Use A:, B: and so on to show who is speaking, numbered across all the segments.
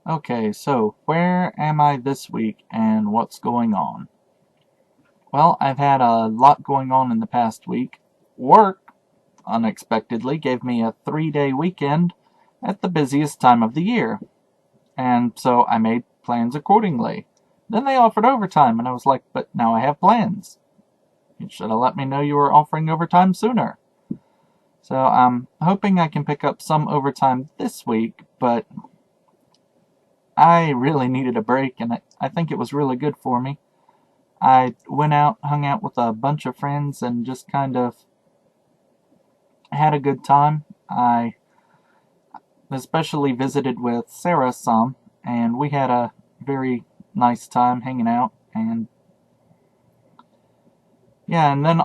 A: Okay, so where am I this week and what's going on? Well, I've had a lot going on in the past week. Work, unexpectedly, gave me a 3-day weekend at the busiest time of the year, and so I made plans accordingly. Then they offered overtime, and I was like, but now I have plans. You should have let me know you were offering overtime sooner. So I'm hoping I can pick up some overtime this week, but I really needed a break, and I think it was really good for me. I went out, hung out with a bunch of friends, and just kind of had a good time. I especially visited with Sarah some, and we had a very nice time hanging out. And yeah, and then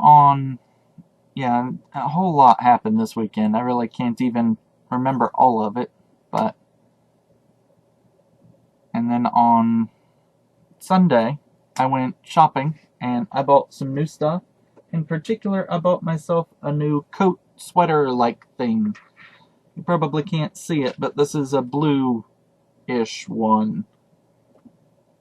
A: yeah, a whole lot happened this weekend. I really can't even remember all of it, but and then on Sunday, I went shopping and I bought some new stuff. In particular, I bought myself a new coat sweater like thing. You probably can't see it, but this is a blue-ish one.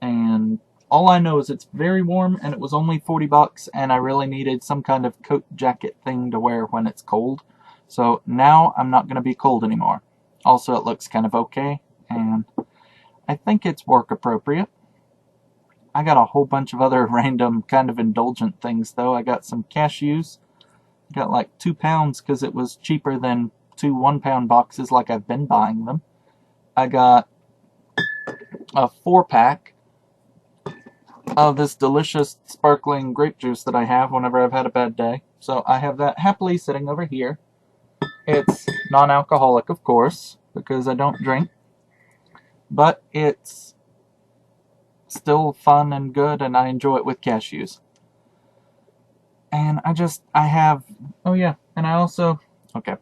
A: And all I know is it's very warm and it was only 40 bucks and I really needed some kind of coat jacket thing to wear when it's cold. So now I'm not going to be cold anymore. Also, it looks kind of okay and I think it's work appropriate. I got a whole bunch of other random kind of indulgent things though. I got some cashews. Got like 2 pounds because it was cheaper than 2 1-pound boxes like I've been buying them. I got a 4-pack of this delicious sparkling grape juice that I have whenever I've had a bad day. So I have that happily sitting over here. It's non-alcoholic, of course, because I don't drink. But it's still fun and good, and I enjoy it with cashews. And oh yeah, and I also, okay,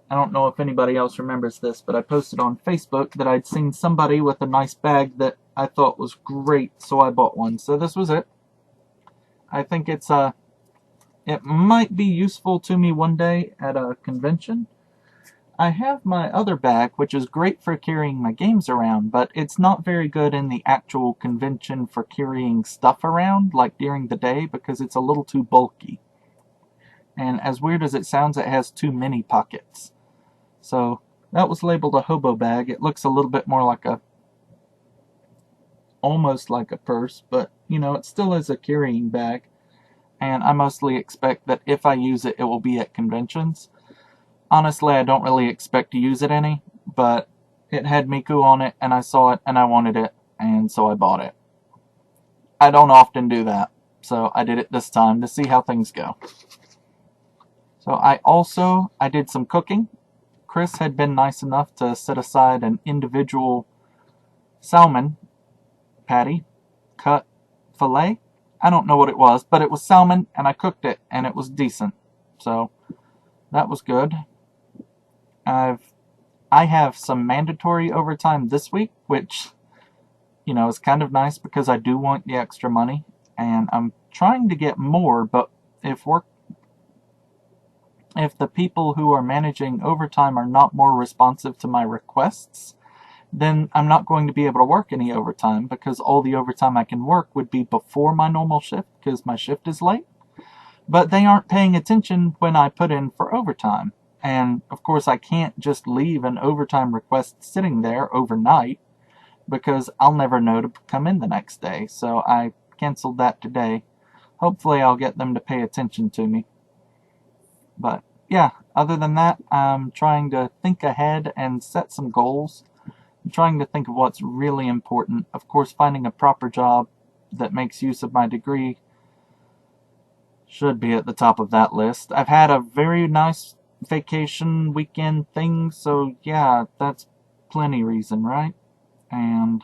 A: I don't know if anybody else remembers this, but I posted on Facebook that I'd seen somebody with a nice bag that I thought was great, so I bought one. So this was it. I think it might be useful to me one day at a convention. I have my other bag, which is great for carrying my games around, but it's not very good in the actual convention for carrying stuff around, like during the day, because it's a little too bulky. And as weird as it sounds, it has too many pockets. So that was labeled a hobo bag. It looks a little bit more like almost like a purse, but it still is a carrying bag. And I mostly expect that if I use it, it will be at conventions. Honestly, I don't really expect to use it any, but it had Miku on it, and I saw it, and I wanted it, and so I bought it. I don't often do that, so I did it this time to see how things go. So I did some cooking. Chris had been nice enough to set aside an individual salmon patty, cut fillet. I don't know what it was, but it was salmon, and I cooked it, and it was decent. So that was good. I have some mandatory overtime this week, which is kind of nice because I do want the extra money, and I'm trying to get more. But if the people who are managing overtime are not more responsive to my requests, then I'm not going to be able to work any overtime because all the overtime I can work would be before my normal shift because my shift is late. But they aren't paying attention when I put in for overtime. And of course, I can't just leave an overtime request sitting there overnight because I'll never know to come in the next day. So I canceled that today. Hopefully, I'll get them to pay attention to me. But yeah, other than that, I'm trying to think ahead and set some goals. I'm trying to think of what's really important. Of course, finding a proper job that makes use of my degree should be at the top of that list. I've had a very nice vacation weekend thing, so yeah, that's plenty reason, right? And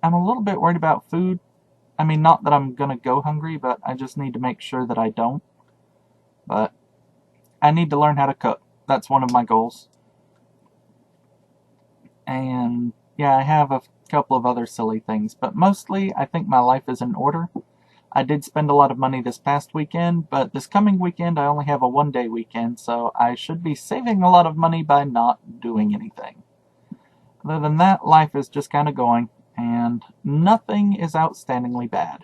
A: I'm a little bit worried about food. I mean, not that I'm gonna go hungry, but I just need to make sure that I don't. But I need to learn how to cook. That's one of my goals. And yeah, I have a couple of other silly things, but mostly I think my life is in order. I did spend a lot of money this past weekend, but this coming weekend I only have a 1-day weekend, so I should be saving a lot of money by not doing anything. Other than that, life is just kind of going, and nothing is outstandingly bad.